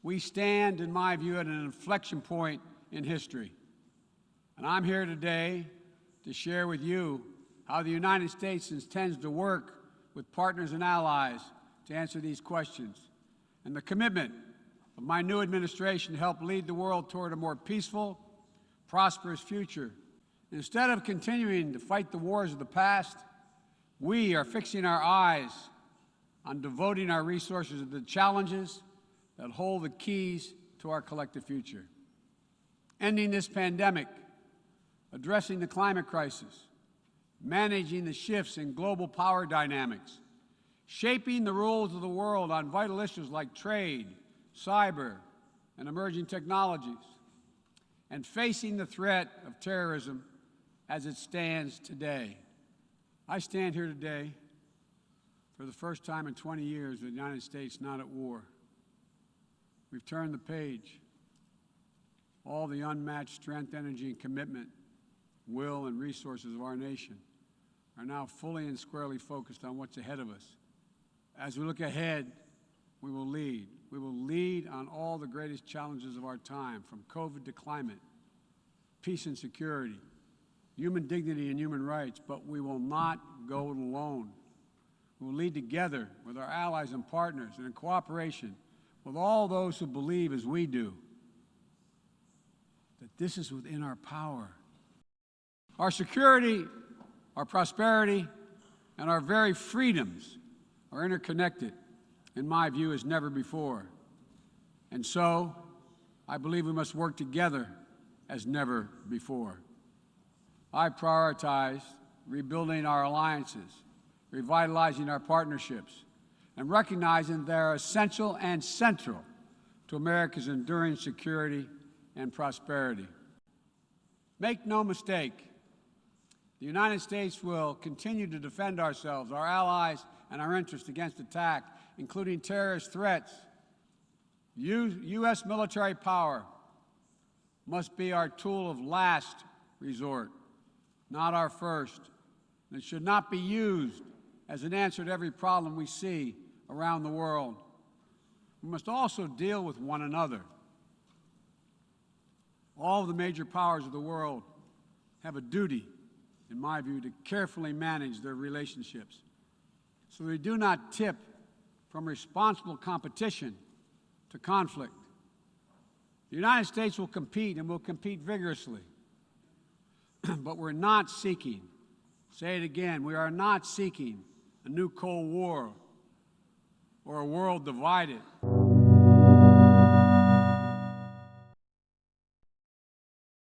We stand, in my view, at an inflection point in history. And I'm here today to share with you how the United States intends to work with partners and allies to answer these questions, and the commitment of my new administration to help lead the world toward a more peaceful, prosperous future. Instead of continuing to fight the wars of the past, we are fixing our eyes on devoting our resources to the challenges that hold the keys to our collective future. Ending this pandemic, addressing the climate crisis, managing the shifts in global power dynamics, shaping the rules of the world on vital issues like trade, cyber, and emerging technologies, and facing the threat of terrorism as it stands today. I stand here today for the first time in 20 years with the United States not at war. We've turned the page. All the unmatched strength, energy, and commitment, will, and resources of our nation are now fully and squarely focused on what's ahead of us. As we look ahead, we will lead. We will lead on all the greatest challenges of our time, from COVID to climate, peace and security, human dignity and human rights, but we will not go it alone. We will lead together with our allies and partners and in cooperation with all those who believe, as we do, that this is within our power. Our security, our prosperity, and our very freedoms are interconnected, in my view, as never before. And so, I believe we must work together as never before. I prioritize rebuilding our alliances, revitalizing our partnerships, and recognizing they are essential and central to America's enduring security and prosperity. Make no mistake, the United States will continue to defend ourselves, our allies, and our interests against attack, including terrorist threats. U.S. military power must be our tool of last resort, not our first. And it should not be used as an answer to every problem we see around the world. We must also deal with one another. All of the major powers of the world have a duty, in my view, to carefully manage their relationships so they do not tip from responsible competition to conflict. The United States will compete, and will compete vigorously. But we're not seeking, say it again, we are not seeking a new Cold War or a world divided.